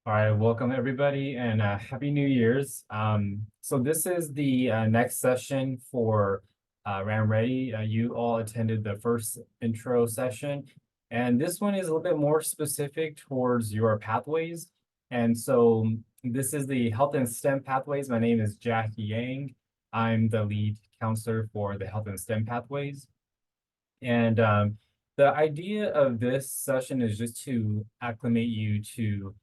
All right, welcome everybody and Happy New Year's. So this is the next session for Ram Ready. You all attended the first intro session, and this one is a little bit more specific towards your pathways. And so this is the Health and STEM Pathways. My name is Jack Yang. I'm the lead counselor for the Health and STEM Pathways. And the idea of this session is just to acclimate you to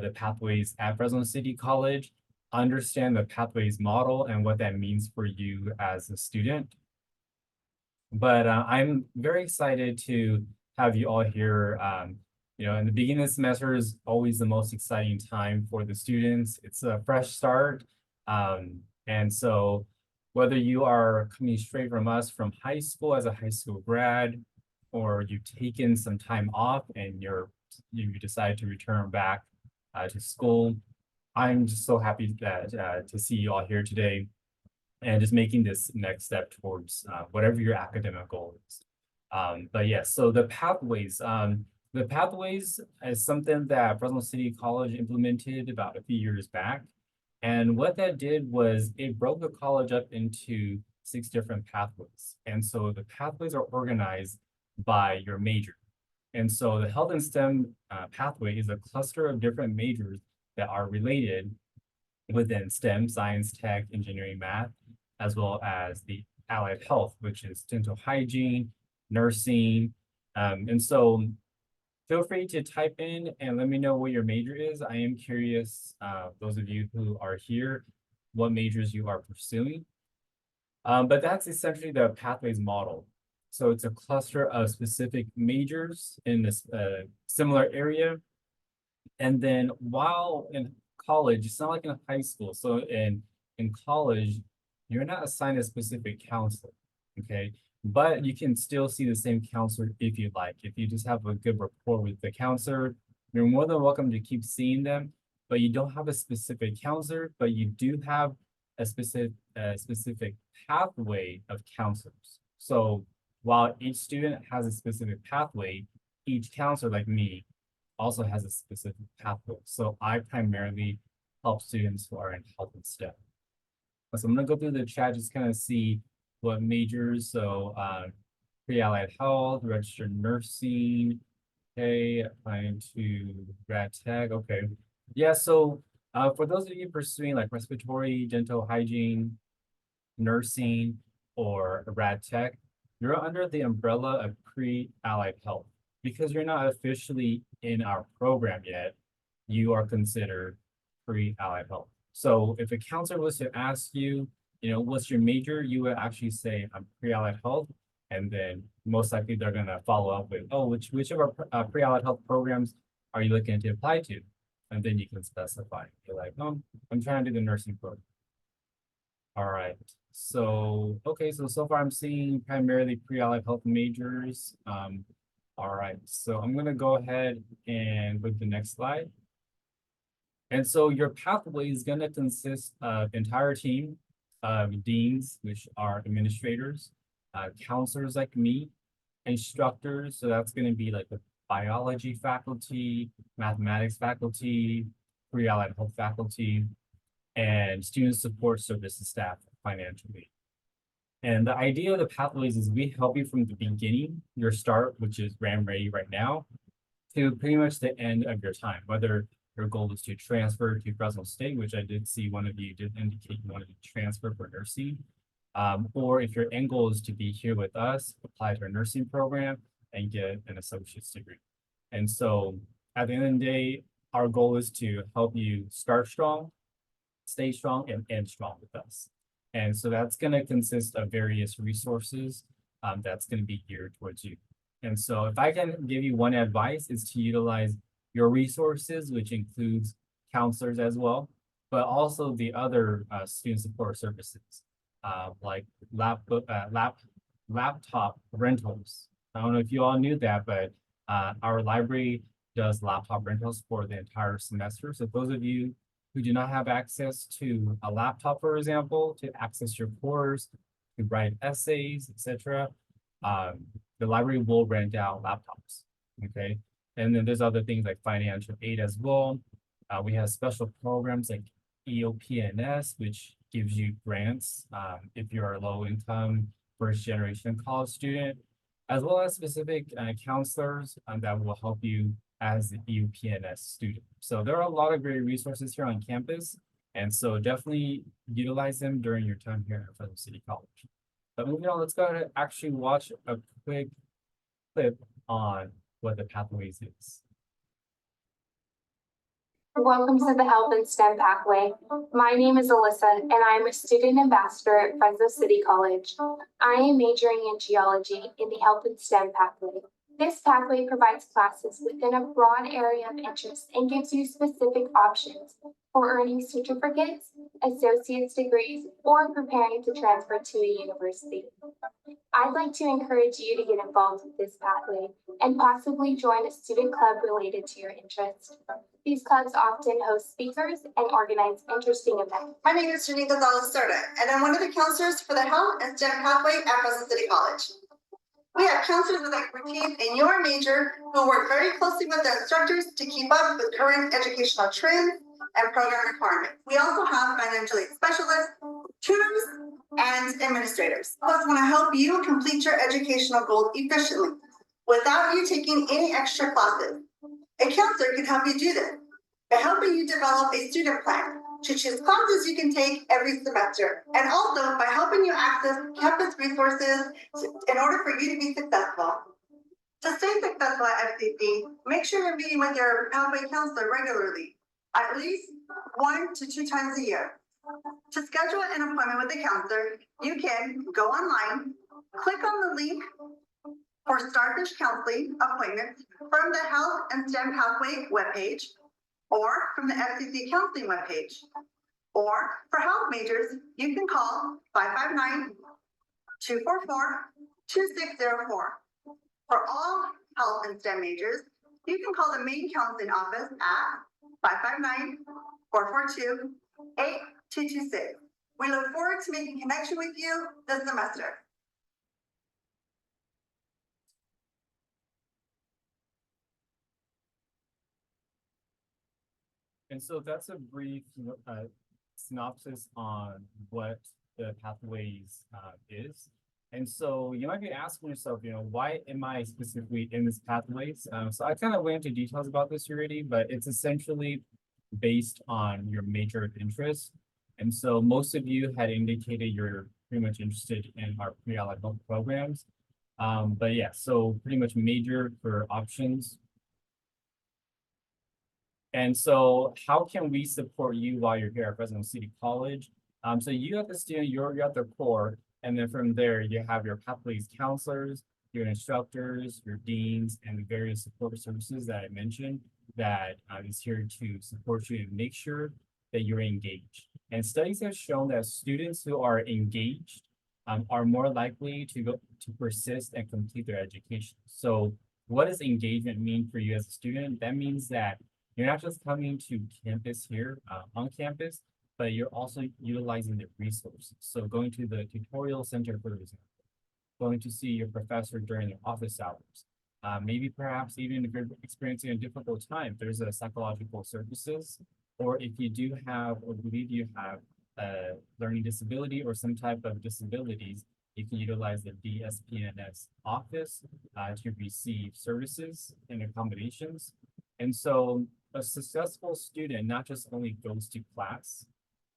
the pathways at Fresno City College, understand the pathways model and what that means for you as a student. But I'm very excited to have you all here. In the beginning of the semester is always the most exciting time for the students. It's a fresh start. And so whether you are coming straight from us from high school as a high school grad, or you've taken some time off and you decide to return back to school, I'm just so happy that to see you all here today and just making this next step towards whatever your academic goal is. But yes, so the pathways is something that Fresno City College implemented about a few years back. And what that did was it broke the college up into 6 different pathways. And so the pathways are organized by your major. And so the health and STEM pathway is a cluster of different majors that are related within STEM, science, tech, engineering, math, as well as the allied health, which is dental hygiene, nursing. And so feel free to type in and let me know what your major is. I am curious, those of you who are here, what majors you are pursuing. But that's essentially the pathways model. So it's a cluster of specific majors in this similar area. And then while in college, it's not like in high school. So in college, you're not assigned a specific counselor, okay? But you can still see the same counselor if you like. If you just have a good rapport with the counselor, you're more than welcome to keep seeing them, but you don't have a specific counselor, but you do have a specific pathway of counselors. So while each student has a specific pathway, each counselor like me also has a specific pathway. So I primarily help students who are in health and STEM. So I'm gonna go through the chat, just kind of see what majors. So pre-allied health, registered nursing, okay, applying to grad tech, okay. Yeah, so for those of you pursuing like respiratory, dental hygiene, nursing, or rad tech, you're under the umbrella of pre-allied health. Because you're not officially in our program yet, you are considered pre-allied health. So if a counselor was to ask you, what's your major, you would actually say, I'm pre-allied health. And then most likely they're gonna follow up with, oh, which of our pre-allied health programs are you looking to apply to? And then you can specify. You're like, oh, I'm trying to do the nursing program. All right. So, okay, so far I'm seeing primarily pre-allied health majors. All right, so I'm gonna go ahead and with the next slide. And so your pathway is gonna consist of entire team of deans, which are administrators, counselors like me, instructors. So that's gonna be like the biology faculty, mathematics faculty, pre-allied health faculty, and student support services staff financially. And the idea of the pathways is we help you from the beginning, your start, which is RAM ready right now, to pretty much the end of your time, whether your goal is to transfer to Fresno State, which I did see one of you did indicate you wanted to transfer for nursing, or if your end goal is to be here with us, apply to our nursing program and get an associate's degree. And so at the end of the day, our goal is to help you start strong, stay strong, and end strong with us. And so that's going to consist of various resources that's going to be geared towards you. And so if I can give you one advice is to utilize your resources, which includes counselors as well, but also the other student support services like laptop rentals. I don't know if you all knew that, but our library does laptop rentals for the entire semester. So those of you who do not have access to a laptop, for example, to access your course, to write essays, etc., the library will rent out laptops, okay? And then there's other things like financial aid as well. We have special programs like EOPNS, which gives you grants if you're a low income first generation college student, as well as specific counselors that will help you as the EOPNS student. So there are a lot of great resources here on campus. And so definitely utilize them during your time here at Fresno City College. But moving on, let's go ahead and actually watch a quick clip on what the Pathways is. Welcome to the Health and STEM Pathway. My name is Alyssa, and I am a student ambassador at Fresno City College. I am majoring in geology in the Health and STEM Pathway. This pathway provides classes within a broad area of interest and gives you specific options for earning certificates, associate's degrees, or preparing to transfer to a university. I'd like to encourage you to get involved with this pathway and possibly join a student club related to your interest. These clubs often host speakers and organize interesting events. My name is Janine Gonzalez-Serta, and I'm one of the counselors for the Health and STEM Pathway at Fresno City College. We have counselors with expertise in your major who work very closely with the instructors to keep up with current educational trends and program requirements. We also have financial aid specialists, tutors, and administrators. Plus want to help you complete your educational goals efficiently without you taking any extra classes. A counselor can help you do this by helping you develop a student plan to choose classes you can take every semester, and also by helping you access campus resources in order for you to be successful. To stay successful at FCC, make sure you're meeting with your pathway counselor regularly, at least 1 to 2 times a year. To schedule an appointment with a counselor, you can go online, click on the link for Starfish Counseling appointments from the Health and STEM Pathway webpage, or from the FCC Counseling webpage. Or for health majors, you can call 559-244-2604. For all health and STEM majors, you can call the main counseling office at 559-442-8226. We look forward to making connection with you this semester. And so that's a brief synopsis on what the Pathways is. And so you might be asking yourself, why am I specifically in this Pathways? So I kind of went into details about this already, but it's essentially based on your major of interest. And so most of you had indicated you're pretty much interested in our pre-allied health programs. But yeah, so pretty much major for options. And so how can we support you while you're here at Fresno City College? So you have the student, you're at the core, and then from there you have your Pathways counselors, your instructors, your deans, and the various support services that I mentioned that is here to support you and make sure that you're engaged. And studies have shown that students who are engaged are more likely to persist and complete their education. So what does engagement mean for you as a student? That means that you're not just coming to campus here on campus, but you're also utilizing the resources. So going to the tutorial center, for example, going to see your professor during their office hours. Maybe perhaps even if you're experiencing a difficult time, there's a psychological services, or if you do have or believe you have a learning disability or some type of disabilities, you can utilize the DSPNS office to receive services and accommodations. And so a successful student not just only goes to class,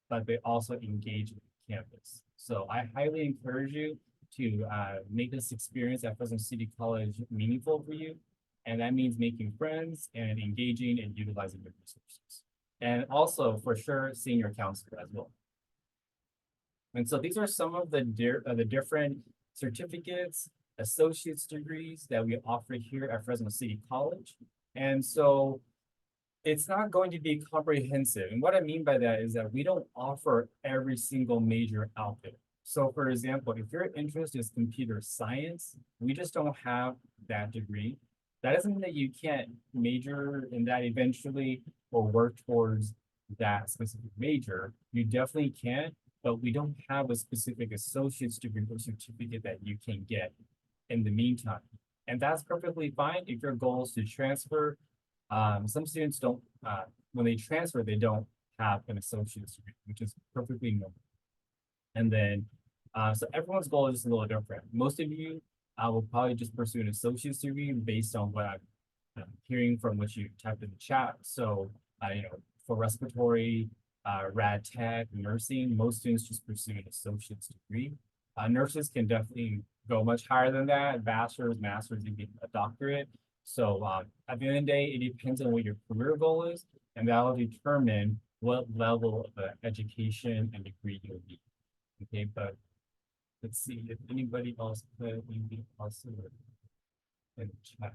but they also engage with campus. So I highly encourage you to make this experience at Fresno City College meaningful for you. And that means making friends and engaging and utilizing the resources. And also, for sure, seeing your counselor as well. And so these are some of the different certificates, associate's degrees that we offer here at Fresno City College. And so it's not going to be comprehensive. And what I mean by that is that we don't offer every single major out there. So for example, if your interest is computer science, we just don't have that degree. That doesn't mean that you can't major in that eventually or work towards that specific major. You definitely can, but we don't have a specific associate's degree or certificate that you can get in the meantime. And that's perfectly fine if your goal is to transfer. Some students don't when they transfer, they don't have an associate's degree, which is perfectly normal. And then, so everyone's goal is just a little different. Most of you will probably just pursue an associate's degree based on what I'm hearing from what you typed in the chat. So, for respiratory, rad tech, nursing, most students just pursue an associate's degree. Nurses can definitely go much higher than that, bachelor's, master's, even a doctorate. So at the end of the day, it depends on what your career goal is, and that will determine what level of education and degree you'll need. Okay, but let's see if anybody else put anything else in the chat.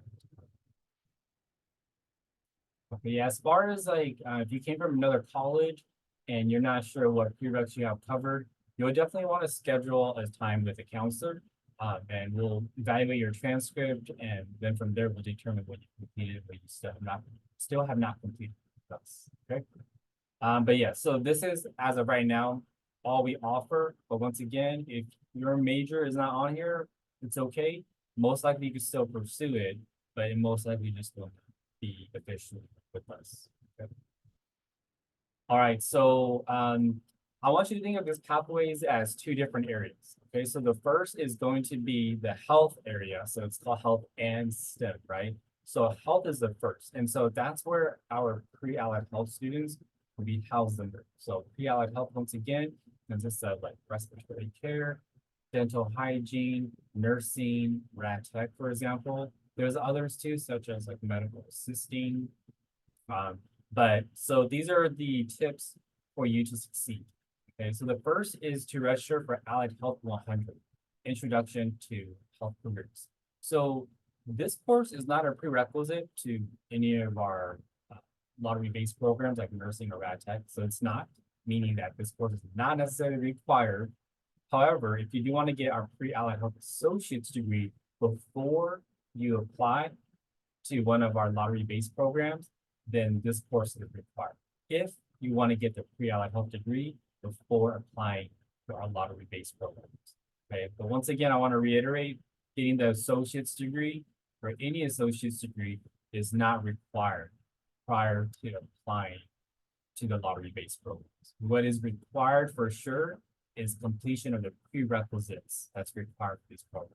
Okay, yeah, as far as like if you came from another college and you're not sure what prereqs you have covered, you'll definitely want to schedule a time with a counselor, and we'll evaluate your transcript, and then from there we'll determine what you completed, what you still have not completed with us. Okay. But yeah, so this is as of right now all we offer. But once again, if your major is not on here, it's okay. Most likely you can still pursue it, but it most likely just won't be officially with us. Okay. All right, so I want you to think of these pathways as two different areas. Okay, so the first is going to be the health area. So it's called health and STEM, right? So health is the first. And so that's where our pre-allied health students will be housed under. So pre-allied health, once again, consists of like respiratory care, dental hygiene, nursing, rad tech, for example. There's others too, such as like medical assisting. But so these are the tips for you to succeed. Okay, so the first is to register for Allied Health 100, Introduction to Health Careers. So this course is not a prerequisite to any of our lottery-based programs like nursing or rad tech. So it's not, meaning that this course is not necessarily required. However, if you do want to get our pre-allied health associate's degree before you apply to one of our lottery-based programs, then this course is required. If you want to get the pre-allied health degree before applying to our lottery-based programs. Okay, but once again, I want to reiterate, getting the associate's degree or any associate's degree is not required prior to applying to the lottery-based programs. What is required for sure is completion of the prerequisites that's required for these programs.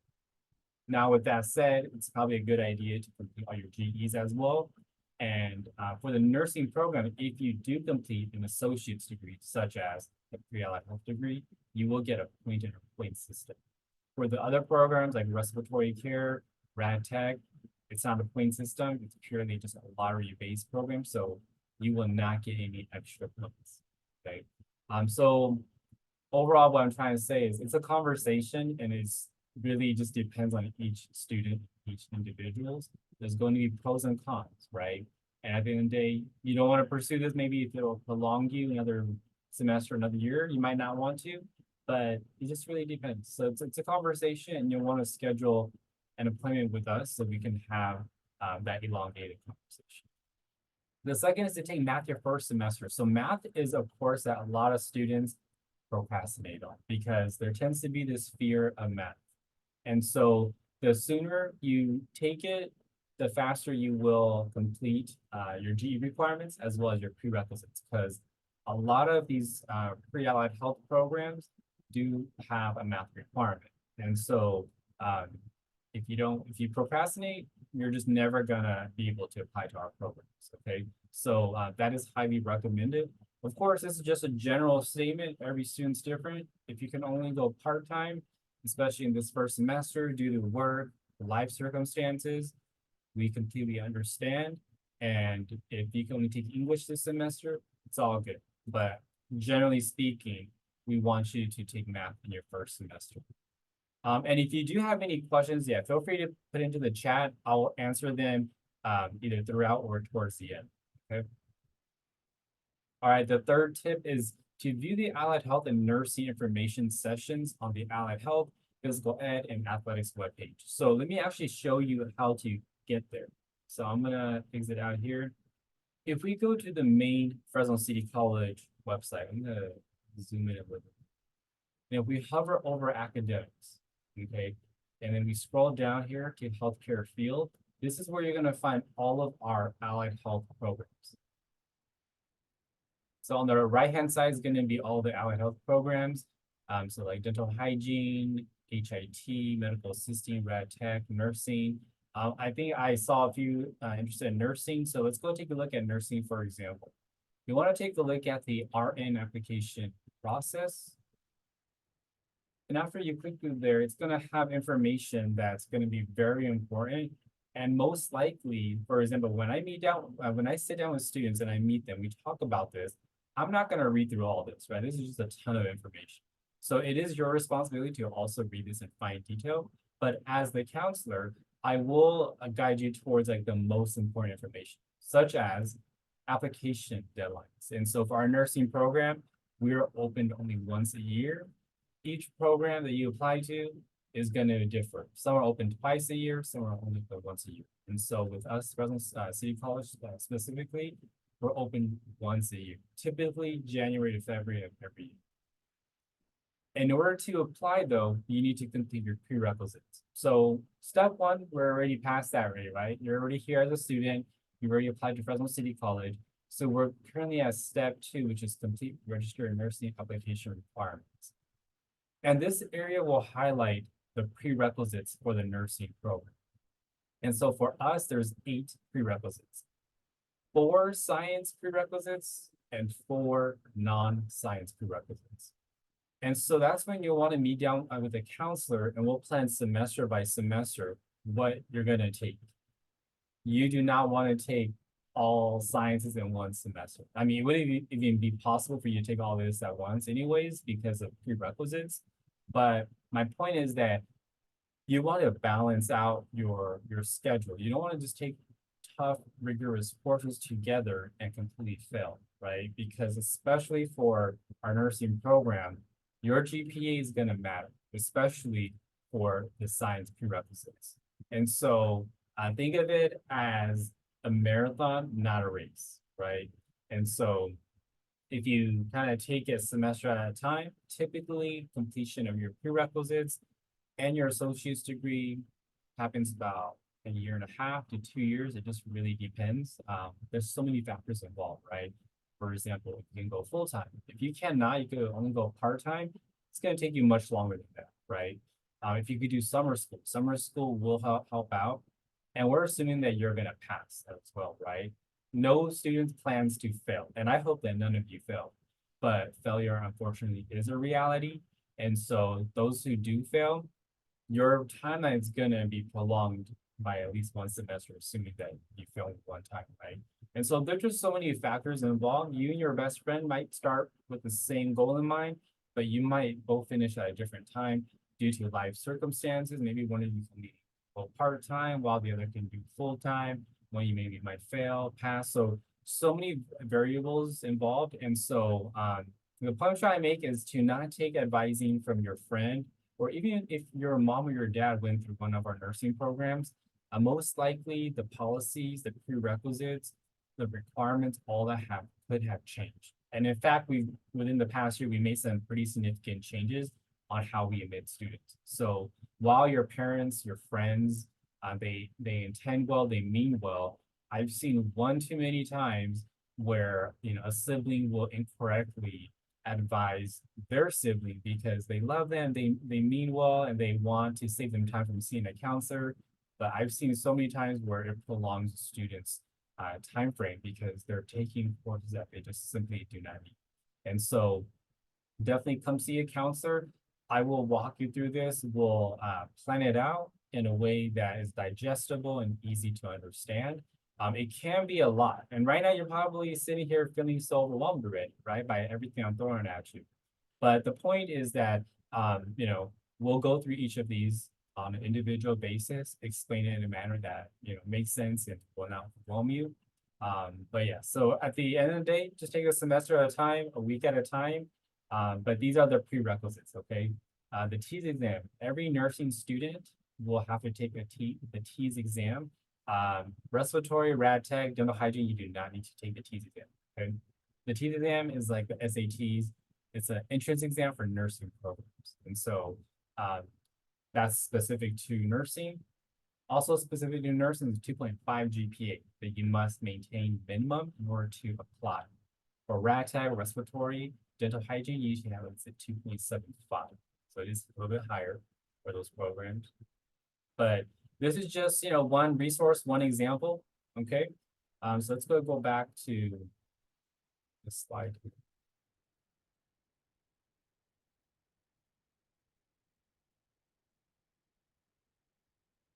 Now, with that said, it's probably a good idea to complete all your GEs as well. And for the nursing program, if you do complete an associate's degree, such as a pre-allied health degree, you will get a point and a point system. For the other programs like respiratory care, rad tech, it's not a point system. It's purely just a lottery-based program, so you will not get any extra points. Okay. So overall, what I'm trying to say is it's a conversation, and it's really just depends on each student, each individuals. There's going to be pros and cons, right? And at the end of the day, you don't want to pursue this. Maybe if it'll prolong you another semester, another year, you might not want to, but it just really depends. So it's a conversation, and you'll want to schedule an appointment with us so we can have that elongated conversation. The second is to take math your first semester. So math is a course that a lot of students procrastinate on because there tends to be this fear of math. And so the sooner you take it, the faster you will complete your GE requirements as well as your prerequisites, because a lot of these pre-allied health programs do have a math requirement. And so if you procrastinate, you're just never gonna be able to apply to our programs, okay? So that is highly recommended. Of course, this is just a general statement. Every student's different. If you can only go part-time, especially in this first semester due to work, life circumstances, we completely understand. And if you can only take English this semester, it's all good. But generally speaking, we want you to take math in your first semester. And if you do have any questions, yeah, feel free to put into the chat. I'll answer them either throughout or towards the end, okay? All right, the third tip is to view the Allied Health and Nursing information sessions on the Allied Health, Physical Ed, and Athletics webpage. So let me actually show you how to get there. So I'm gonna exit out here. If we go to the main Fresno City College website, I'm gonna zoom in a little bit. And if we hover over academics, okay, and then we scroll down here to healthcare field, this is where you're gonna find all of our allied health programs. So on the right-hand side is going to be all the allied health programs. So like dental hygiene, HIT, medical assisting, rad tech, nursing. I think I saw a few interested in nursing. So let's go take a look at nursing, for example. You want to take a look at the RN application process. And after you click through there, it's going to have information that's going to be very important. And most likely, for example, when I sit down with students and I meet them, we talk about this. I'm not going to read through all this, right? This is just a ton of information. So it is your responsibility to also read this in fine detail. But as the counselor, I will guide you towards like the most important information, such as application deadlines. And so for our nursing program, we are open only once a year. Each program that you apply to is going to differ. Some are open twice a year, some are only open once a year. And so with us, Fresno City College specifically, we're open once a year, typically January to February of every year. In order to apply though, you need to complete your prerequisites. So step one, we're already past that already, right? You're already here as a student. You've already applied to Fresno City College. So we're currently at step two, which is complete registered nursing application requirements. And this area will highlight the prerequisites for the nursing program. And so for us, there's 8 prerequisites, 4 science prerequisites and 4 non-science prerequisites. And so that's when you'll want to meet down with a counselor and we'll plan semester by semester what you're going to take. You do not want to take all sciences in one semester. I mean, it wouldn't even be possible for you to take all this at once anyways because of prerequisites. But my point is that you want to balance out your schedule. You don't want to just take tough, rigorous courses together and completely fail, right? Because especially for our nursing program, your GPA is going to matter, especially for the science prerequisites. And so think of it as a marathon, not a race, right? And so if you kind of take it semester at a time, typically completion of your prerequisites and your associate's degree happens about a year and a half to 2 years. It just really depends. There's so many factors involved, right? For example, if you can go full-time. If you cannot, you could only go part-time. It's going to take you much longer than that, right? If you could do summer school will help out. And we're assuming that you're going to pass as well, right? No student plans to fail, and I hope that none of you fail, but failure unfortunately is a reality. And so those who do fail, your timeline is gonna be prolonged by at least one semester, assuming that you failed one time, right? And so there's just so many factors involved. You and your best friend might start with the same goal in mind, but you might both finish at a different time due to life circumstances. Maybe one of you can be part-time while the other can do full-time. One you maybe might fail, pass. So many variables involved. And so the point I'm trying to make is to not take advising from your friend, or even if your mom or your dad went through one of our nursing programs, most likely the policies, the prerequisites, the requirements, all that could have changed. And in fact, within the past year, we made some pretty significant changes on how we admit students. So while your parents, your friends, they intend well, they mean well, I've seen one too many times where a sibling will incorrectly advise their sibling because they love them, they mean well, and they want to save them time from seeing a counselor. But I've seen so many times where it prolongs students' time frame because they're taking courses that they just simply do not need. And so definitely come see a counselor. I will walk you through this. We'll plan it out in a way that is digestible and easy to understand. It can be a lot. And right now you're probably sitting here feeling so overwhelmed already, right? By everything I'm throwing at you. But the point is that, we'll go through each of these on an individual basis, explain it in a manner that, makes sense and will not overwhelm you. But yeah, so at the end of the day, just take a semester at a time, a week at a time. But these are the prerequisites, okay? The TEAS exam, every nursing student will have to take the TEAS exam. Respiratory, rad tech, dental hygiene, you do not need to take the TEAS exam, okay? The TEAS exam is like the SATs. It's an entrance exam for nursing programs. And so that's specific to nursing. Also specific to nursing is 2.5 GPA that you must maintain minimum in order to apply For ragtag, respiratory, dental hygiene, you usually have it's at 2.75. So it is a little bit higher for those programs. But this is just, one resource, one example, okay? So let's go back to the slide.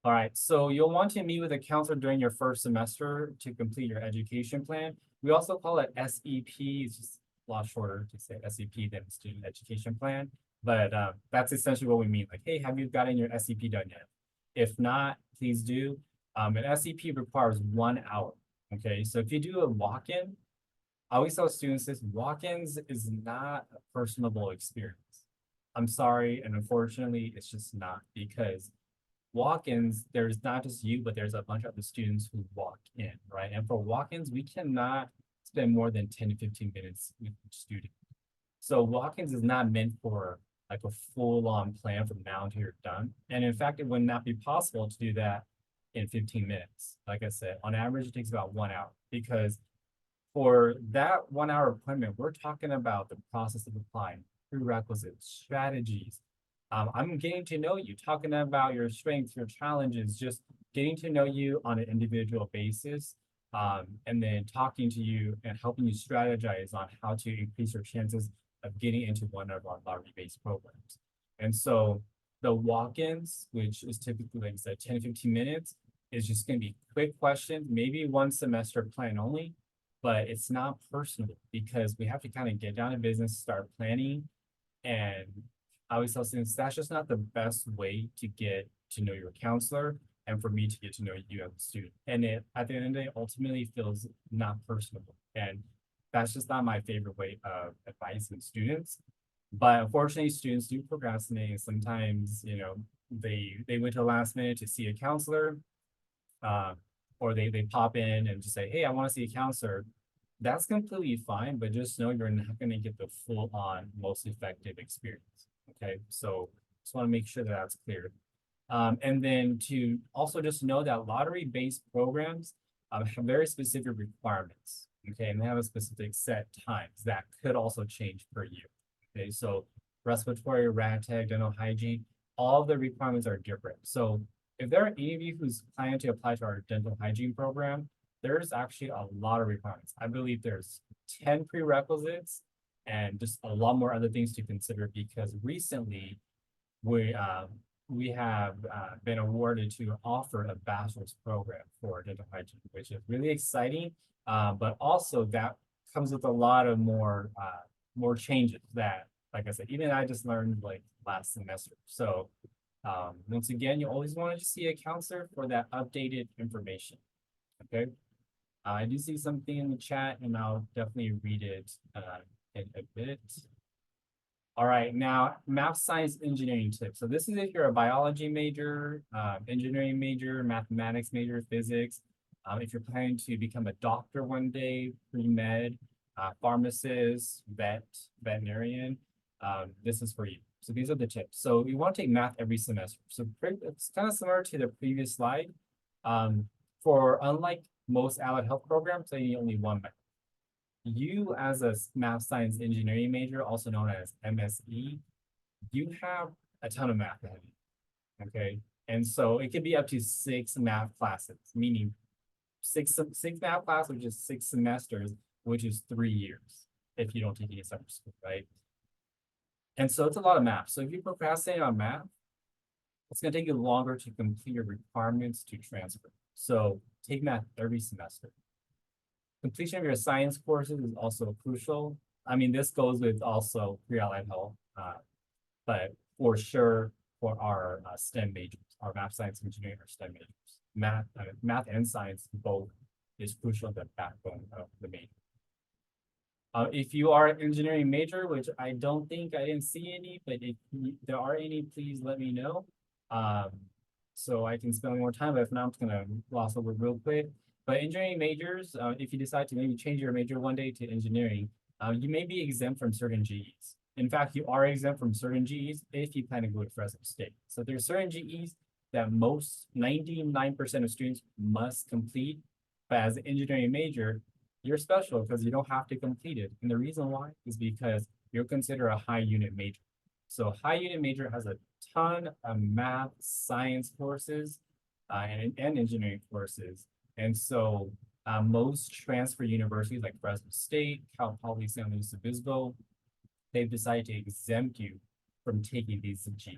All right, so you'll want to meet with a counselor during your first semester to complete your education plan. We also call it SEP, it's just a lot shorter to say SEP than student education plan. But that's essentially what we mean. Like, hey, have you gotten your SEP done yet? If not, please do. An SEP requires 1 hour. Okay, so if you do a walk-in, I always tell students this: walk-ins is not a personable experience. I'm sorry, and unfortunately, it's just not, because walk-ins, there's not just you, but there's a bunch of other students who walk in, right? And for walk-ins, we cannot spend more than 10 to 15 minutes with each student. So walk-ins is not meant for like a full-on plan from now until you're done. And in fact, it would not be possible to do that in 15 minutes. Like I said, on average, it takes about 1 hour, because for that 1 hour appointment, we're talking about the process of applying, prerequisites, strategies. I'm getting to know you, talking about your strengths, your challenges, just getting to know you on an individual basis. And then talking to you and helping you strategize on how to increase your chances of getting into one of our lottery-based programs. And so the walk-ins, which is typically, like I said, 10 to 15 minutes, is just going to be quick questions, maybe one semester plan only, but it's not personal, because we have to kind of get down to business, start planning. And I always tell students that's just not the best way to get to know your counselor and for me to get to know you as a student. And it, at the end of the day, ultimately feels not personable. And that's just not my favorite way of advising students. But unfortunately, students do procrastinate. And sometimes, they wait till the last minute to see a counselor, or they pop in and just say, hey, I want to see a counselor. That's completely fine, but just know you're not going to get the full-on, most effective experience. Okay, so just want to make sure that that's clear. And then to also just know that lottery-based programs have very specific requirements. Okay, and they have a specific set times that could also change per year. Okay, so respiratory, ragtag, dental hygiene, all the requirements are different. So if there are any of you who's planning to apply to our dental hygiene program, there's actually a lot of requirements. I believe there's 10 prerequisites and just a lot more other things to consider, because recently we have been awarded to offer a bachelor's program for dental hygiene, which is really exciting. But also that comes with a lot of more changes that, like I said, even I just learned like last semester. So once again, you always want to see a counselor for that updated information. Okay. I do see something in the chat, and I'll definitely read it in a bit. All right, now math, science, engineering tips. So this is if you're a biology major, engineering major, mathematics major, physics. If you're planning to become a doctor one day, pre-med, pharmacist, veterinarian, this is for you. So these are the tips. So you want to take math every semester. So it's kind of similar to the previous slide. For unlike most allied health programs, they need only one math. You as a math, science, engineering major, also known as MSE, you have a ton of math ahead of you, okay? And so it could be up to 6 math classes, meaning six math classes, which is 6 semesters, which is 3 years if you don't take any summer school, right? And so it's a lot of math. So if you procrastinate on math, it's going to take you longer to complete your requirements to transfer. So take math every semester. Completion of your science courses is also crucial. I mean, this goes with also pre-allied health, but for sure for our STEM majors, our math, science, engineering, or STEM majors. Math and science both is crucial, the backbone of the major. If you are an engineering major, which I didn't see any, but if there are any, please let me know. So I can spend more time, but if not, I'm just gonna gloss over real quick. But engineering majors, if you decide to maybe change your major one day to engineering, you may be exempt from certain GEs. In fact, you are exempt from certain GEs if you plan to go to Fresno State. So there's certain GEs that 99% of students must complete, but as an engineering major, you're special because you don't have to complete it. And the reason why is because you're considered a high unit major. So high unit major has a ton of math, science courses, and engineering courses. And so most transfer universities like Fresno State, Cal Poly San Luis Obispo, they've decided to exempt you from taking these GPs.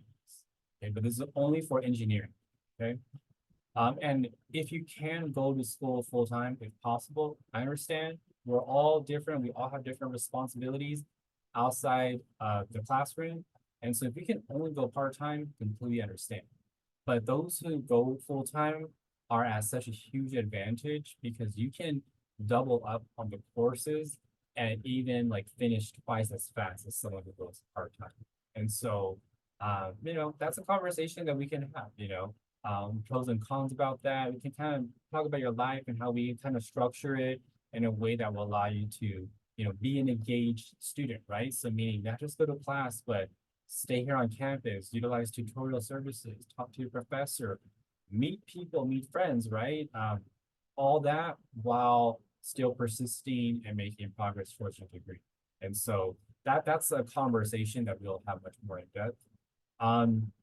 Okay, but this is only for engineering. Okay. And if you can go to school full time, if possible, I understand. We're all different. We all have different responsibilities outside the classroom. And so if you can only go part time, completely understand. But those who go full time are at such a huge advantage because you can double up on the courses and even like finish twice as fast as someone who goes part time. And so, that's a conversation that we can have, pros and cons about that. We can kind of talk about your life and how we kind of structure it in a way that will allow you to, be an engaged student, right? So meaning not just go to class, but stay here on campus, utilize tutorial services, talk to your professor, meet people, meet friends, right? All that while still persisting and making progress towards your degree. And so that's a conversation that we'll have much more in depth.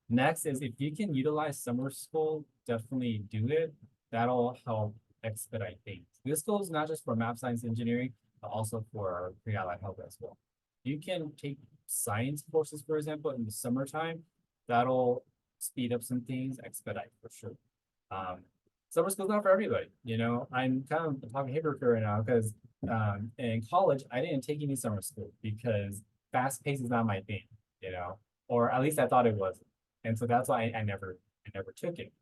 Next is if you can utilize summer school, definitely do it. That'll help expedite things. This goes not just for math, science, engineering, but also for pre-allied health as well. You can take science courses, for example, in the summertime. That'll speed up some things, expedite for sure. Summer school's not for everybody, I'm kind of talking hypocrite right now because in college, I didn't take any summer school because fast pace is not my thing, or at least I thought it was. And so that's why I never took it.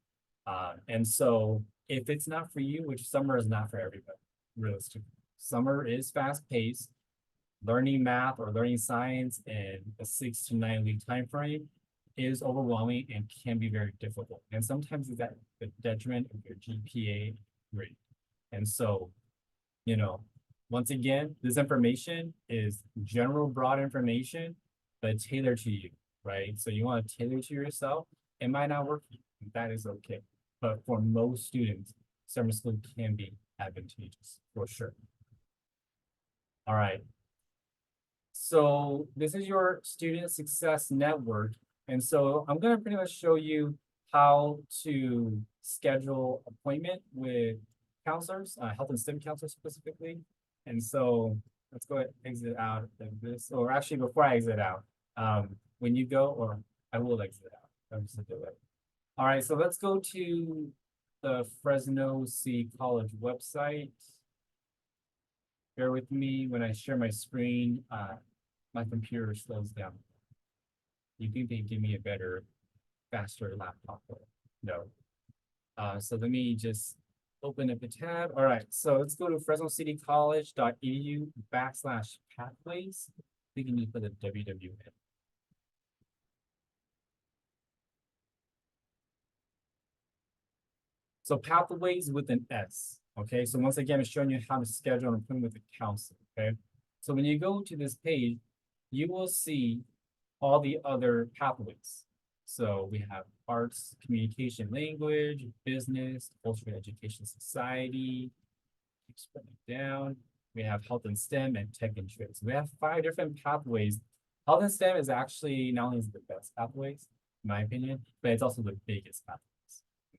And so if it's not for you, which summer is not for everybody, realistically. Summer is fast paced. Learning math or learning science in a 6 to 9 week time frame is overwhelming and can be very difficult. And sometimes it's at the detriment of your GPA grade. And so, once again, this information is general broad information, but tailored to you, right? So you want to tailor to yourself. It might not work for you. That is okay. But for most students, summer school can be advantageous for sure. All right. So this is your student success network. And so I'm going to pretty much show you how to schedule appointment with counselors, health and STEM counselors specifically. And so let's go ahead and exit out of this, or actually before I exit out, when you go, or I will exit out. I'm just do it. All right, so let's go to the Fresno City College website. Bear with me when I share my screen, my computer slows down. You think they give me a better, faster laptop? No. So let me just open up a tab. All right, so let's go to fresnocitycollege.edu/pathways. We can use for the www. So pathways with an S. Okay, so once again, I'm showing you how to schedule an appointment with a counselor. Okay, so when you go to this page, you will see all the other pathways. So we have arts, communication, language, business, culture, education, society. Keep spreading down. We have health and STEM and tech and trades. We have 5 different pathways. Health and STEM is actually not only the best pathways, in my opinion, but it's also the biggest pathways.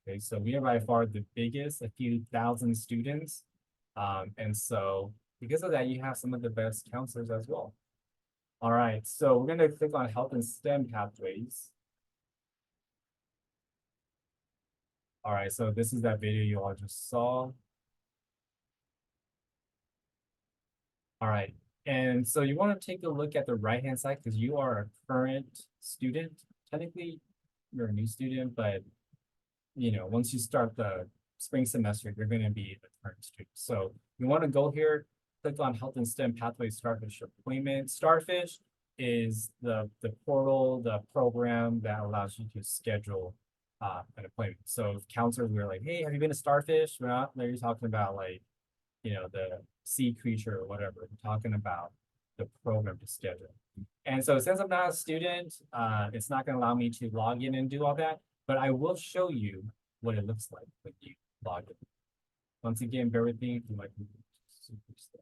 Okay, so we are by far the biggest, a few thousand students. And so because of that, you have some of the best counselors as well. All right, so we're going to click on health and STEM pathways. All right, so this is that video you all just saw. All right, and so you want to take a look at the right-hand side because you are a current student. Technically, you're a new student, but once you start the spring semester, you're going to be a current student. So you want to go here, click on Health and STEM Pathway Starfish Appointment. Starfish is the portal, the program that allows you to schedule an appointment. So if counselors were like, hey, have you been to Starfish? We're not really talking about like, the sea creature or whatever. We're talking about the program to schedule. And so since I'm not a student, it's not going to allow me to log in and do all that. But I will show you what it looks like when you log in. Once again, bear with me. You might Super stuff.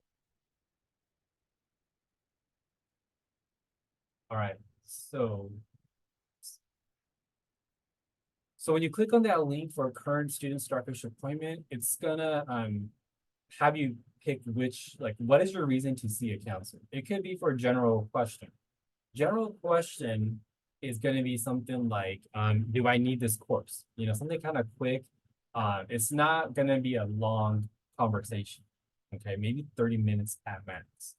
All right, so when you click on that link for current student starfish appointment, it's gonna have you pick which, like, what is your reason to see a counselor? It could be for a general question. General question is gonna be something like, do I need this course? You know, something kind of quick. It's not gonna be a long conversation. Okay, maybe 30 minutes at max.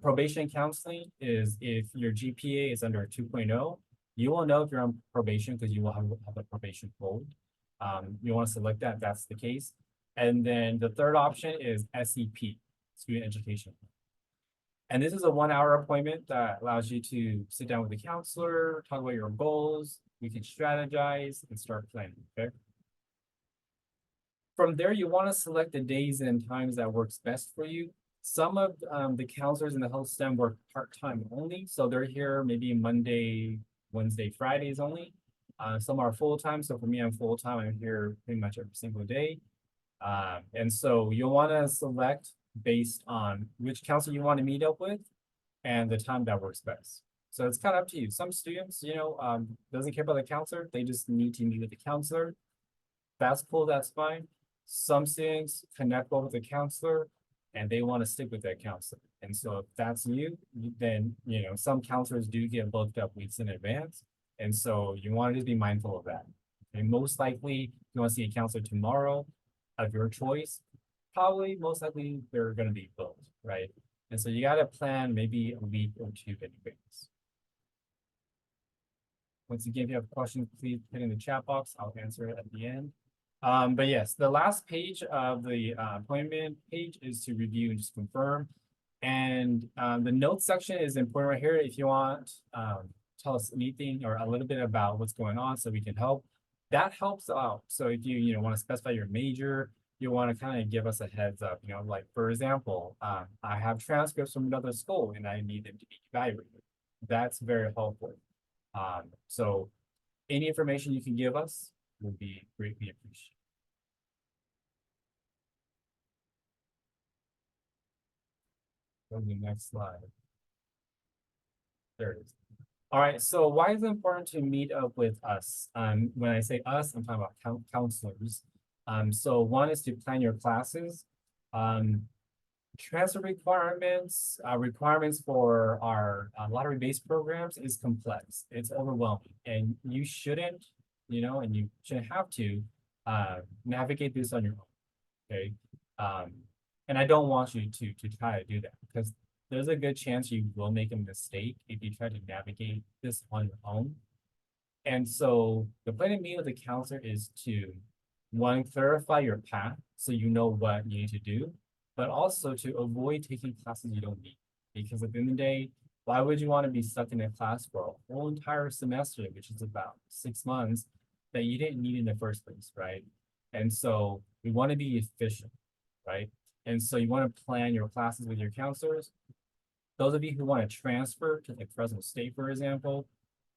Probation counseling is if your GPA is under 2.0, you will know if you're on probation because you will have a probation hold. You want to select that if that's the case. And then the third option is SEP, student education. And this is a 1 hour appointment that allows you to sit down with the counselor, talk about your goals, we can strategize and start planning, okay? From there, you want to select the days and times that works best for you. Some of the counselors in the health STEM work part-time only, so they're here maybe Monday, Wednesday, Fridays only. Some are full-time, so for me, I'm full-time. I'm here pretty much every single day. And so you'll want to select based on which counselor you want to meet up with and the time that works best. So it's kind of up to you. Some students, you know, doesn't care about the counselor. They just need to meet with the counselor. That's cool, that's fine. Some students connect well with the counselor and they want to stick with that counselor. And so if that's you, then, you know, some counselors do get booked up weeks in advance. And so you want to just be mindful of that. And most likely, you want to see a counselor tomorrow of your choice, probably most likely they're going to be booked, right? And so you got to plan maybe a week or two in advance. Once again, if you have questions, please put in the chat box. I'll answer it at the end. But yes, the last page of the appointment page is to review and just confirm. And the notes section is important right here. If you want, tell us anything or a little bit about what's going on so we can help. That helps out. So if you want to specify your major, you want to kind of give us a heads up, you know, like for example, I have transcripts from another school and I need them to be evaluated. That's very helpful. So any information you can give us will be greatly appreciated. Go to the next slide. There it is. All right, so why is it important to meet up with us? When I say us, I'm talking about counselors. So one is to plan your classes. Transfer requirements, requirements for our lottery-based programs is complex. It's overwhelming, and you shouldn't, you know, and you shouldn't have to navigate this on your own. Okay, and I don't want you to try to do that because there's a good chance you will make a mistake if you try to navigate this on your own. And so the plan to meet with the counselor is to, one, clarify your path so you know what you need to do, but also to avoid taking classes you don't need. Because at the end of the day, why would you want to be stuck in a class for a whole entire semester, which is about 6 months, that you didn't need in the first place, right? And so we want to be efficient, right? And so you want to plan your classes with your counselors. Those of you who want to transfer to like Fresno State, for example,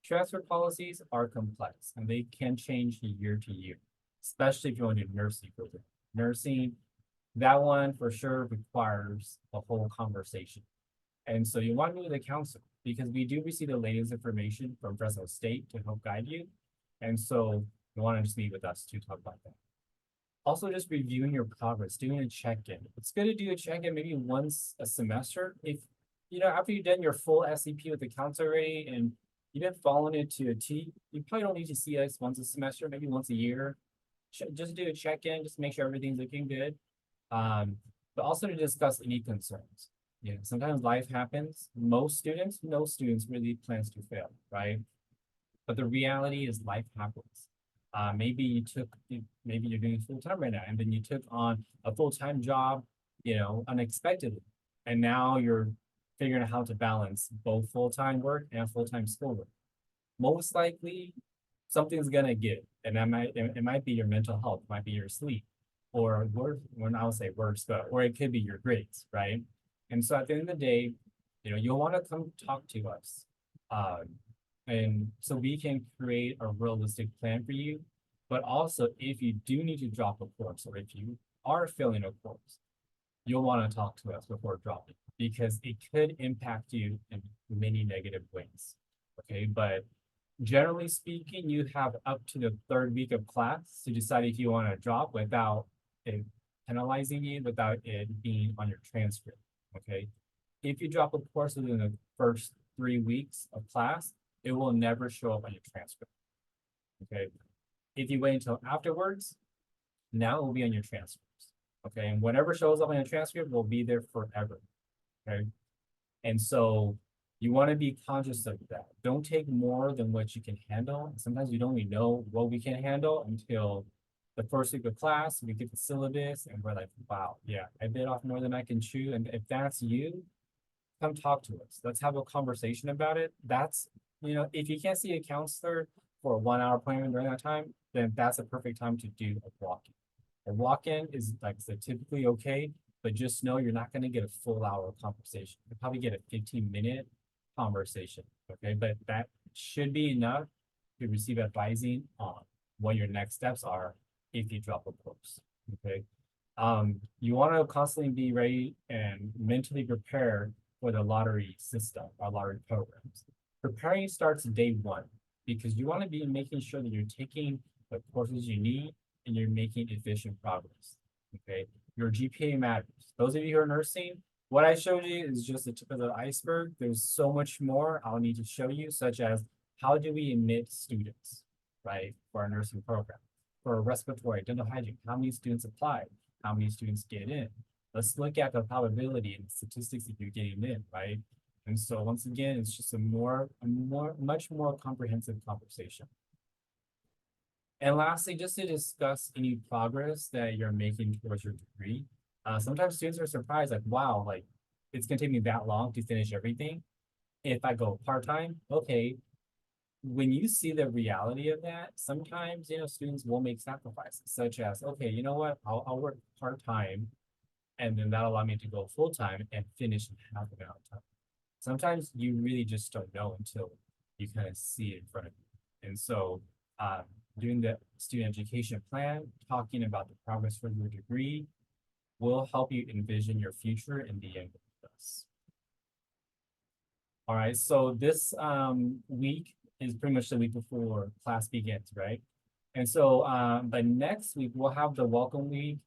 transfer policies are complex and they can change year to year, especially if you want to do nursing program. Nursing, that one for sure requires a whole conversation. And so you want to meet with the counselor because we do receive the latest information from Fresno State to help guide you. And so you want to just meet with us to talk about that. Also, just reviewing your progress, doing a check-in. It's good to do a check-in maybe once a semester. If, you know, after you've done your full SEP with the counselor already and you've been following it to a T, you probably don't need to see us once a semester, maybe once a year. Just do a check-in, just make sure everything's looking good. But also to discuss any concerns. You know, sometimes life happens. No students really plans to fail, right? But the reality is life happens. Maybe you're doing full-time right now, and then you took on a full-time job, you know, unexpectedly. And now you're figuring out how to balance both full-time work and full-time schoolwork. Most likely, something's gonna give, and it might be your mental health, it might be your sleep, or work, when I would say works, but or it could be your grades, right? And so at the end of the day, you know, you'll want to come talk to us. And so we can create a realistic plan for you. But also, if you do need to drop a course, or if you are failing a course, you'll want to talk to us before dropping because it could impact you in many negative ways. Okay, but generally speaking, you have up to the third week of class to decide if you want to drop without it penalizing you, without it being on your transcript. Okay, if you drop a course within the first 3 weeks of class, it will never show up on your transcript. Okay, if you wait until afterwards, now it will be on your transcripts. Okay, and whatever shows up on your transcript will be there forever. Okay, and so you want to be conscious of that. Don't take more than what you can handle. Sometimes we don't even know what we can handle until the first week of class, we get the syllabus and we're like, wow, yeah, I bit off more than I can chew. And if that's you, come talk to us. Let's have a conversation about it. That's, if you can't see a counselor for a 1 hour appointment during that time, then that's a perfect time to do a walk-in. A walk-in is like I said, typically okay, but just know you're not going to get a full hour conversation. You'll probably get a 15-minute conversation. Okay, but that should be enough to receive advising on what your next steps are if you drop a course. Okay. You want to constantly be ready and mentally prepared for the lottery system or lottery programs. Preparing starts day one because you want to be making sure that you're taking the courses you need and you're making efficient progress. Okay, your GPA matters. Those of you who are nursing, what I showed you is just the tip of the iceberg. There's so much more I'll need to show you, such as how do we admit students, right, for our nursing program? For respiratory, dental hygiene, how many students apply? How many students get in? Let's look at the probability and statistics that you're getting in, right? And so once again, it's just much more comprehensive conversation. And lastly, just to discuss any progress that you're making towards your degree. Sometimes students are surprised, like, wow, like it's gonna take me that long to finish everything. If I go part-time, okay. When you see the reality of that, sometimes, students will make sacrifices, such as, okay, you know what, I'll work part-time and then that'll allow me to go full-time and finish in half the amount of time. Sometimes you really just don't know until you kind of see it in front of you. And so doing the student education plan, talking about the progress for your degree will help you envision your future in the end of this. All right, so this week is pretty much the week before class begins, right? And so, but next week we'll have the welcome week.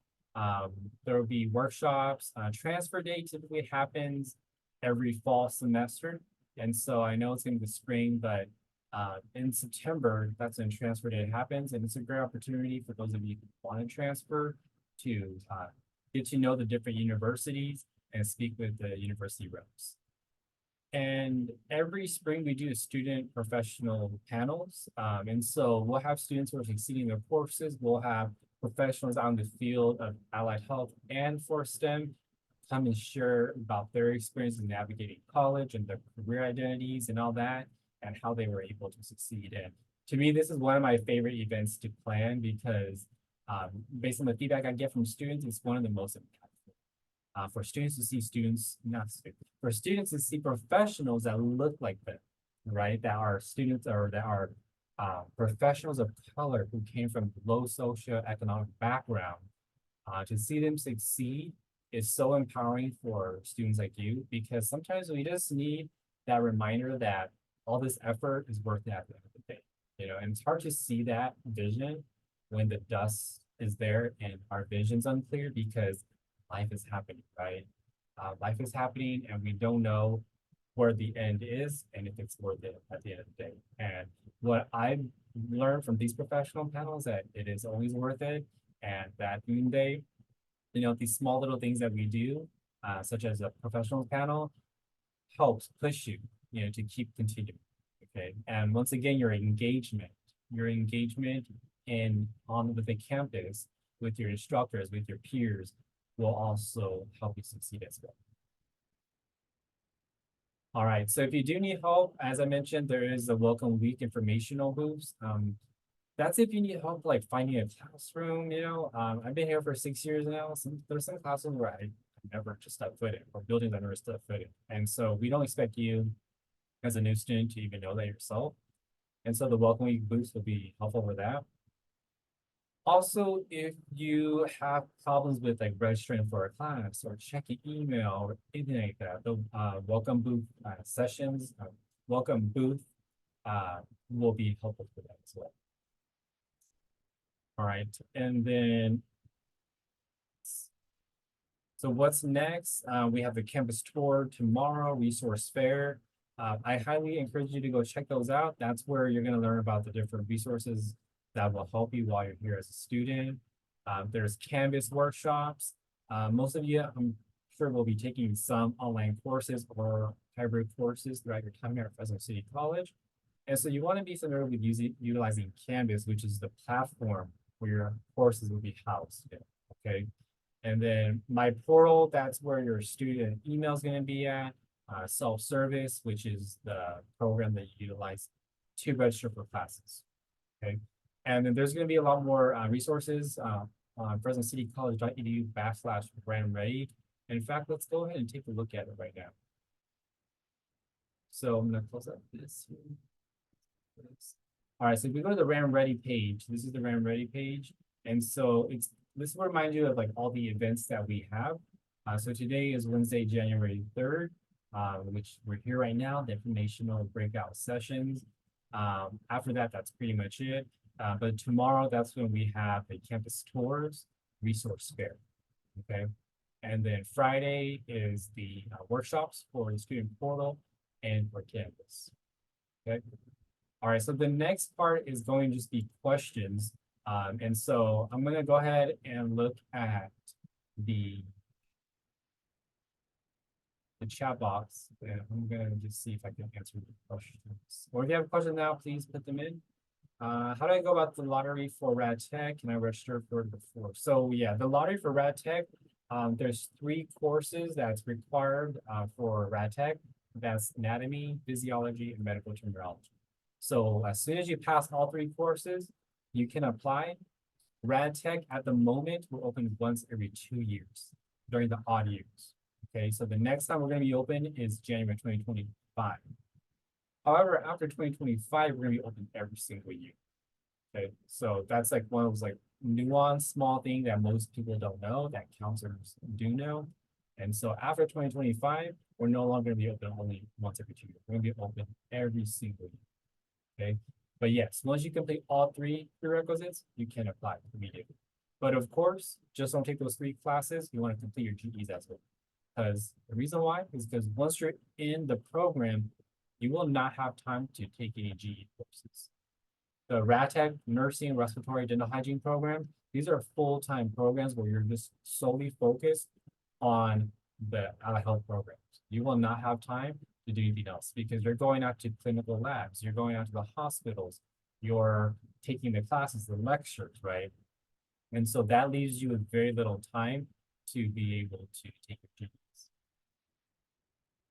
There will be workshops. Transfer day typically happens every fall semester. And so I know it's gonna be the spring, but in September, that's when transfer day happens. And it's a great opportunity for those of you who want to transfer to get to know the different universities and speak with the university reps. And every spring we do student professional panels. And so we'll have students who are succeeding their courses. We'll have professionals out in the field of allied health and for STEM come and share about their experiences navigating college and their career identities and all that, and how they were able to succeed. And to me, this is one of my favorite events to plan because based on the feedback I get from students, it's one of the most impactful. For students to see for students to see professionals that look like them, right? That are students or that are professionals of color who came from low socioeconomic background. To see them succeed is so empowering for students like you because sometimes we just need that reminder that all this effort is worth it at the end of the day. And it's hard to see that vision when the dust is there and our vision's unclear because life is happening, right? Life is happening and we don't know where the end is and if it's worth it at the end of the day. And what I've learned from these professional panels that it is always worth it, and that noon day, these small little things that we do, such as a professional panel, helps push you, to keep continuing. Okay, and once again, your engagement with the campus, with your instructors, with your peers, will also help you succeed as well. All right, so if you do need help, as I mentioned, there is a welcome week informational booth. That's if you need help like finding a classroom, I've been here for 6 years now. There's some classrooms where I never just stepped foot in, or buildings I never stepped foot in. And so we don't expect you as a new student to even know that yourself. And so the welcome week booths will be helpful for that. Also, if you have problems with like registering for a class or checking email or anything like that, the welcome booth sessions, welcome booth will be helpful for that as well. All right, and then so what's next? We have the campus tour tomorrow, resource fair. I highly encourage you to go check those out. That's where you're gonna learn about the different resources that will help you while you're here as a student. There's Canvas workshops. Most of you, I'm sure, will be taking some online courses or hybrid courses throughout your time here at Fresno City College. And so you want to be familiar with utilizing Canvas, which is the platform where your courses will be housed in, okay? And then My Portal, that's where your student email is going to be at. Self-service, which is the program that you utilize to register for classes, okay? And then there's going to be a lot more resources on fresnocitycollege.edu/RAMReady. In fact, let's go ahead and take a look at it right now. So I'm going to close up this here. All right, so if we go to the RAM Ready page, this is the RAM Ready page. And so this will remind you of like all the events that we have. So today is Wednesday, January 3rd, which we're here right now, the informational breakout sessions. After that, that's pretty much it. But tomorrow, that's when we have the campus tours, resource fair, okay? And then Friday is the workshops for the student portal and for Canvas, okay? All right, so the next part is going to just be questions. And so I'm gonna go ahead and look at the chat box, and I'm gonna just see if I can answer the questions. Or if you have a question now, please put them in. How do I go about the lottery for Rad Tech? Can I register for it before? So yeah, the lottery for Rad Tech, there's 3 courses that's required for Rad Tech. That's anatomy, physiology, and medical terminology. So as soon as you pass all 3 courses, you can apply. Rad Tech at the moment will open once every 2 years during the odd years. Okay, so the next time we're going to be open is January 2025. However, after 2025, we're going to be open every single year. Okay, so that's like one of those like nuanced small thing that most people don't know that counselors do know. And so after 2025, we're no longer going to be open only once every 2 years. We're going to be open every single year. Okay, but yes, once you complete all 3 prerequisites, you can apply immediately. But of course, just don't take those 3 classes. You want to complete your GEs as well. Because the reason why is because once you're in the program, you will not have time to take any GE courses. The RATEC, Nursing, Respiratory, Dental Hygiene program, these are full-time programs where you're just solely focused on the allied health programs. You will not have time to do anything else because you're going out to clinical labs, you're going out to the hospitals, you're taking the classes, the lectures, right? And so that leaves you with very little time to be able to take your GEs.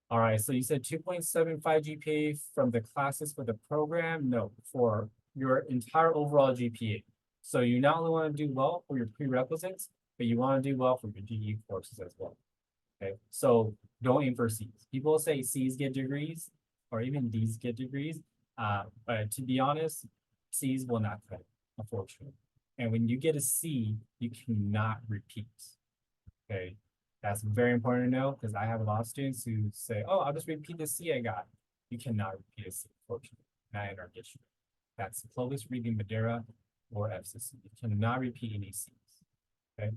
All right, so you said 2.75 GPA from the classes for the program? No, for your entire overall GPA. So you not only want to do well for your prerequisites, but you want to do well for your GE courses as well. Okay, so don't aim for C's. People say C's get degrees, or even D's get degrees. But to be honest, C's will not cut it, unfortunately. And when you get a C, you cannot repeat. Okay, that's very important to know because I have a lot of students who say, oh, I'll just repeat the C I got. You cannot repeat a C, unfortunately, not in our district. That's Clovis, Regan, Madeira, or FCC. You cannot repeat any C's, okay?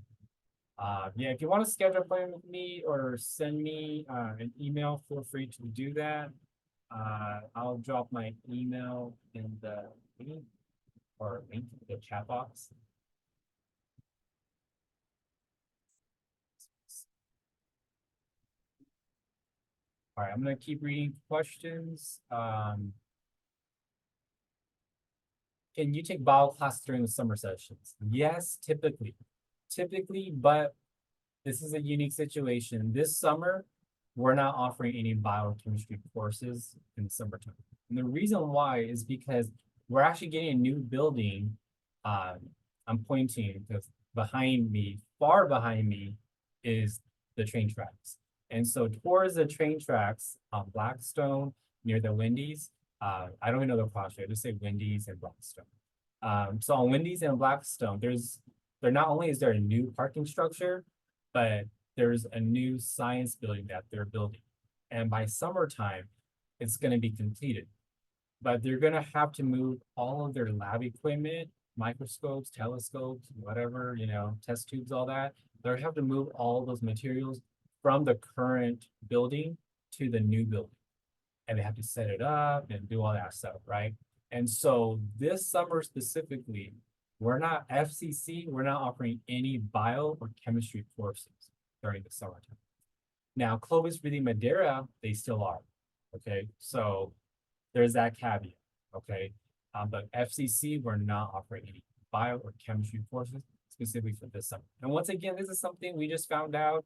Yeah, if you want to schedule an appointment with me or send me an email, feel free to do that. I'll drop my email in the link or link in the chat box. All right, I'm gonna keep reading questions. Can you take bio classes during the summer sessions? Yes, typically, but this is a unique situation. This summer, we're not offering any biochemistry courses in the summertime. And the reason why is because we're actually getting a new building. I'm pointing because behind me, far behind me, is the train tracks. And so towards the train tracks on Blackstone near the Wendy's, I don't even know the cross street, I just say Wendy's and Blackstone. So on Wendy's and Blackstone, there not only is there a new parking structure, but there's a new science building that they're building. And by summertime, it's gonna be completed. But they're gonna have to move all of their lab equipment, microscopes, telescopes, whatever, test tubes, all that. They'll have to move all those materials from the current building to the new building. And they have to set it up and do all that stuff, right? And so this summer specifically, we're not FCC, we're not offering any bio or chemistry courses during the summertime. Now, Clovis Breathing Madeira, they still are, okay? So there's that caveat, okay? But FCC, we're not offering any bio or chemistry courses specifically for this summer. And once again, this is something we just found out,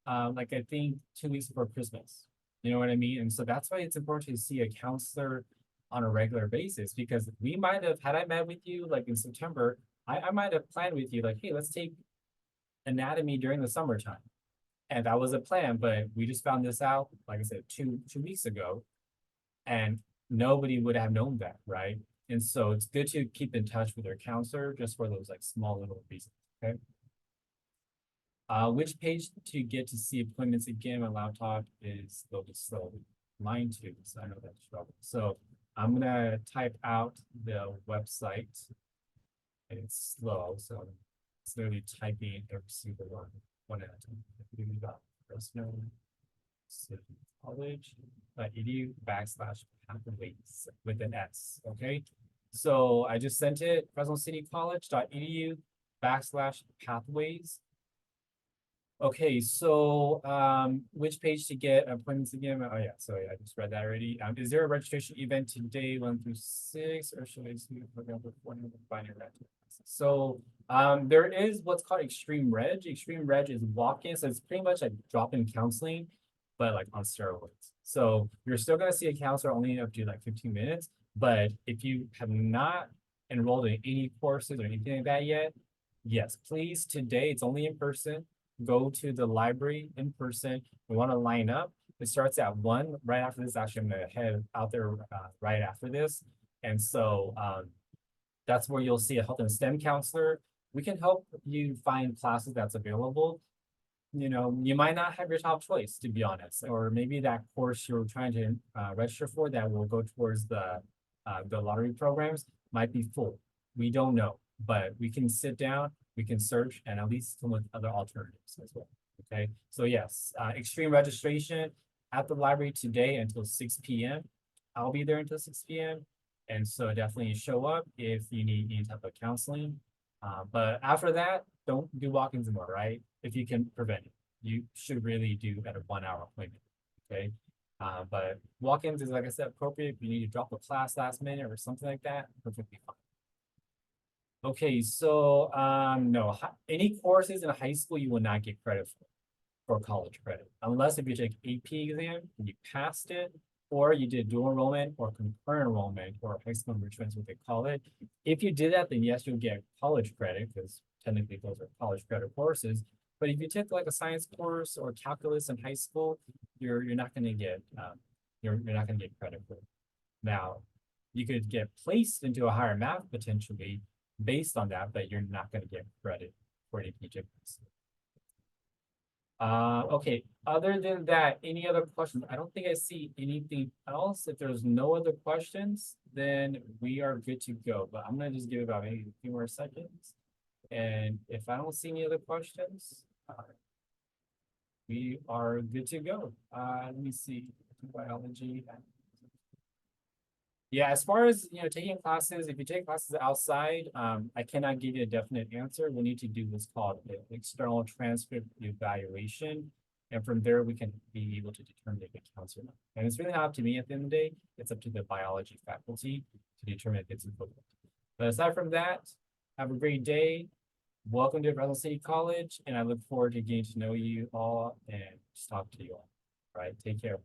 like I think 2 weeks before Christmas. You know what I mean? And so that's why it's important to see a counselor on a regular basis, because we might have, had I met with you like in September, I might have planned with you like, hey, let's take anatomy during the summertime. And that was a plan, but we just found this out, like I said, two weeks ago. And nobody would have known that, right? And so it's good to keep in touch with your counselor just for those like small little reasons, okay? Which page to get to see appointments again? My laptop is a little bit slow. Mine too, so I know that's trouble. So I'm gonna type out the website. And it's slow, so it's literally typing every single one at a time. Fresno City College.edu/pathways with an S, okay? So I just sent it, FresnoCityCollege.edu/pathways. Okay, so which page to get appointments again? Oh yeah, so I just read that already. Is there a registration event today, 1 through 6, or should I see so there is what's called Extreme Reg. Extreme Reg is walk-in, so it's pretty much like drop-in counseling, but like on steroids. So you're still gonna see a counselor only up to like 15 minutes, but if you have not enrolled in any courses or anything like that yet, yes, please, today, it's only in person. Go to the library in person. We want to line up. It starts at 1 right after this. Actually, I'm gonna head out there right after this. And so that's where you'll see a health and STEM counselor. We can help you find classes that's available. You might not have your top choice, to be honest, or maybe that course you're trying to register for that will go towards the lottery programs might be full. We don't know, but we can sit down, we can search, and at least come with other alternatives as well. Okay, so yes, extreme registration at the library today until 6 p.m. I'll be there until 6 p.m. And so definitely show up if you need any type of counseling. But after that, don't do walk-ins anymore, right? If you can prevent it, you should really do at a 1-hour appointment, okay? But walk-ins is, like I said, appropriate. If you need to drop a class last minute or something like that, perfectly fine. Okay, so no, any courses in high school you will not get credit for college credit, unless if you take AP exam and you passed it, or you did dual enrollment or concurrent enrollment or high school enrichment, what they call it. If you did that, then yes, you'll get college credit because technically those are college credit courses. But if you took like a science course or calculus in high school, you're not going to get you're not going to get credit for it. Now, you could get placed into a higher math potentially based on that, but you're not going to get credit for any PJ. Okay, other than that, any other questions? I don't think I see anything else. If there's no other questions, then we are good to go. But I'm gonna just give about maybe a few more seconds. And if I don't see any other questions, we are good to go. Let me see, biology. Yeah, as far as taking classes, if you take classes outside, I cannot give you a definite answer. We need to do what's called an external transcript evaluation. And from there, we can be able to determine if it counts or not. And it's really not up to me at the end of the day. It's up to the biology faculty to determine if it's equivalent. But aside from that, have a great day. Welcome to Fresno City College. And I look forward to getting to know you all and just talk to you all. All right, take care.